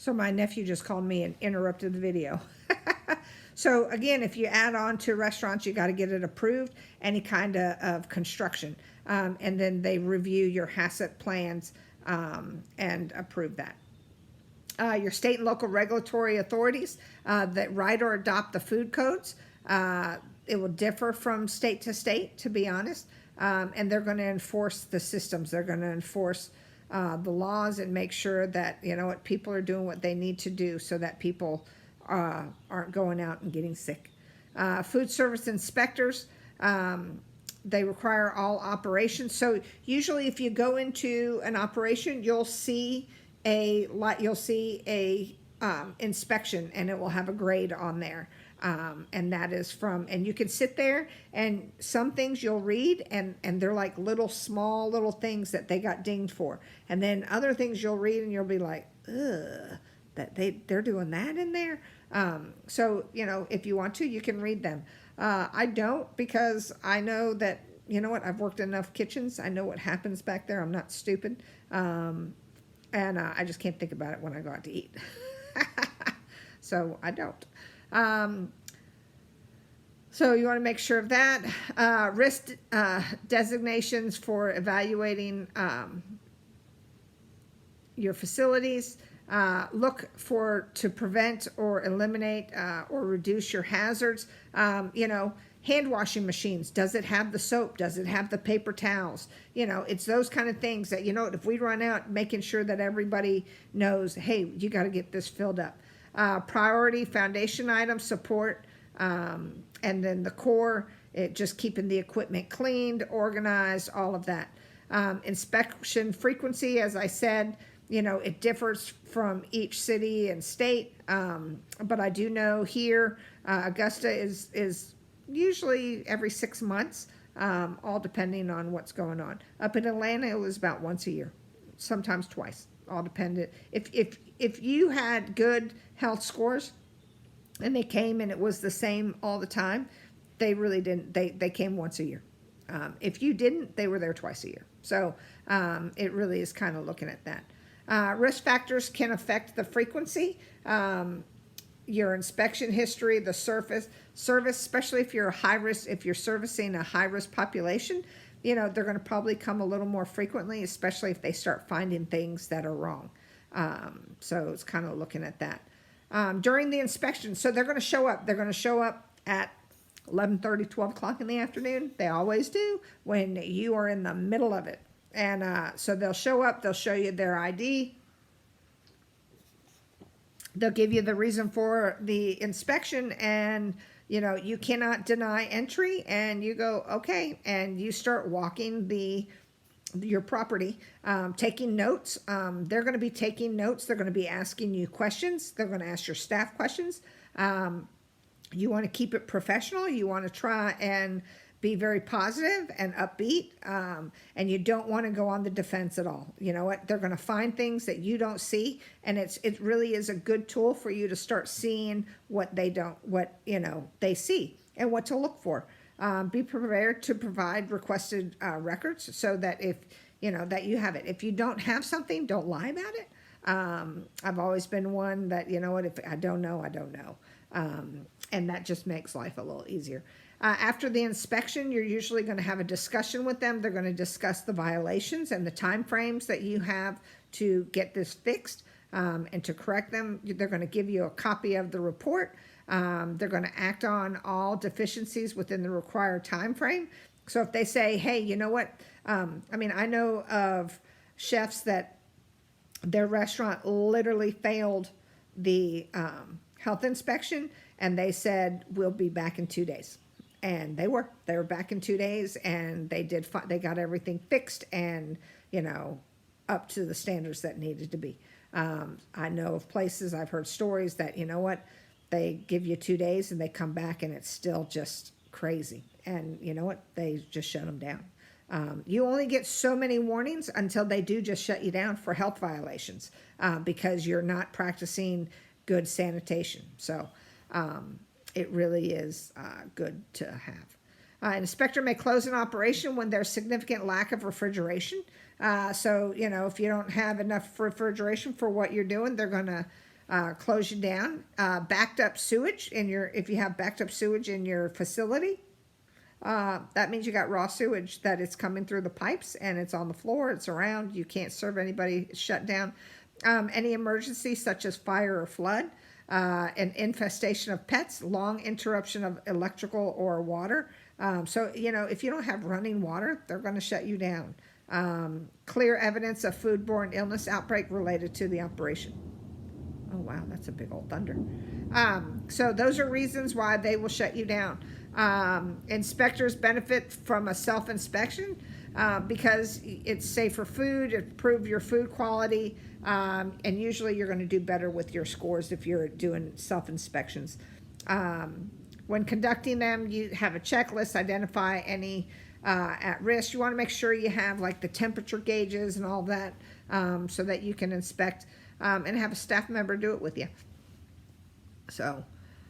So my nephew just called me and interrupted the video. So again, if you add on to restaurants, you got to get it approved, any kind of construction. And then they review your HACCP plans and approve that. Your state and local regulatory authorities that write or adopt the food codes. It will differ from state to state, to be honest. And they're going to enforce the systems. They're going to enforce the laws and make sure that, you know what, people are doing what they need to do so that people aren't going out and getting sick. Food service inspectors, they require all operations. So usually if you go into an operation, you'll see a inspection, and it will have a grade on there. And that is from, and you can sit there, and some things you'll read, and they're like small little things that they got dinged for. And then other things you'll read and you'll be like, ugh, that they're doing that in there. So, you know, if you want to, you can read them. I don't, because I know that, you know what, I've worked in enough kitchens. I know what happens back there. I'm not stupid. And I just can't think about it when I go out to eat. So I don't. So you want to make sure of that. Risk designations for evaluating your facilities. Look to prevent or eliminate or reduce your hazards. You know, hand washing machines. Does it have the soap? Does it have the paper towels? You know, it's those kind of things that, you know, if we run out, making sure that everybody knows, hey, you got to get this filled up. Priority foundation items support, and then the core, just keeping the equipment cleaned, organized, all of that. Inspection frequency, as I said, you know, it differs from each city and state, but I do know here, Augusta is usually every 6 months, all depending on what's going on. Up in Atlanta, it was about once a year, sometimes twice, all dependent. If you had good health scores and they came and it was the same all the time, they really didn't, they came once a year. If you didn't, they were there twice a year. So it really is kind of looking at that. Risk factors can affect the frequency, your inspection history, the service, especially if you're high risk, if you're servicing a high risk population, you know, they're going to probably come a little more frequently, especially if they start finding things that are wrong. So it's kind of looking at that. During the inspection, so they're going to show up. They're going to show up at 11:30, 12 o'clock in the afternoon. They always do when you are in the middle of it. And so they'll show up, they'll show you their ID. They'll give you the reason for the inspection, and, you know, you cannot deny entry, and you go, okay, and you start walking your property, taking notes. They're going to be taking notes. They're going to be asking you questions. They're going to ask your staff questions. You want to keep it professional. You want to try and be very positive and upbeat, and you don't want to go on the defense at all. You know what? They're going to find things that you don't see, and it really is a good tool for you to start seeing what they see and what to look for. Be prepared to provide requested records so that if, you know, that you have it. If you don't have something, don't lie about it. I've always been one that, you know what, if I don't know, I don't know. And that just makes life a little easier. After the inspection, you're usually going to have a discussion with them. They're going to discuss the violations and the time frames that you have to get this fixed and to correct them. They're going to give you a copy of the report. They're going to act on all deficiencies within the required time frame. So if they say, hey, you know what? I mean, I know of chefs that their restaurant literally failed the health inspection, and they said, we'll be back in 2 days. And they were back in 2 days, and they got everything fixed and, you know, up to the standards that needed to be. I know of places, I've heard stories that, you know what, they give you 2 days and they come back and it's still just crazy. And you know what, they just shut them down. You only get so many warnings until they do just shut you down for health violations because you're not practicing good sanitation. So, it really is good to have. An inspector may close an operation when there's significant lack of refrigeration. So, you know, if you don't have enough refrigeration for what you're doing, they're going to close you down. Backed up sewage if you have backed up sewage in your facility, that means you got raw sewage that it's coming through the pipes and it's on the floor, it's around, you can't serve anybody, it's shut down. Any emergency such as fire or flood, an infestation of pets, long interruption of electrical or water. So, if you don't have running water, they're going to shut you down. Clear evidence of foodborne illness outbreak related to the operation. Oh, wow, that's a big old thunder. So those are reasons why they will shut you down. Inspectors benefit from a self-inspection because it's safer food, it improves your food quality, and usually you're going to do better with your scores if you're doing self-inspections. When conducting them, you have a checklist, identify any at risk. You want to make sure you have like the temperature gauges and all that so that you can inspect and have a staff member do it with you. So,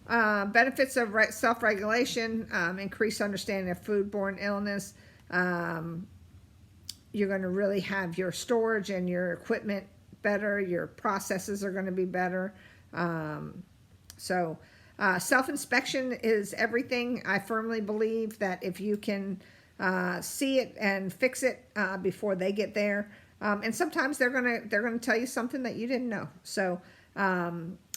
benefits of self-regulation, increased understanding of foodborne illness. You're going to really have your storage and your equipment better. Your processes are going to be better. Self-inspection is everything. I firmly believe that if you can see it and fix it before they get there, and sometimes they're gonna tell you something that you didn't know. So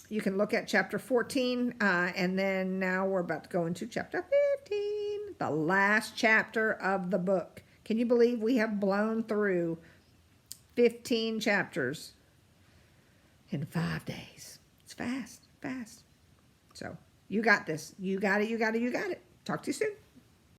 you can look at chapter 14, and then now we're about to go into chapter 15, the last chapter of the book. Can you believe we have blown through 15 chapters in 5 days? It's fast. So you got this. You got it. Talk to you soon.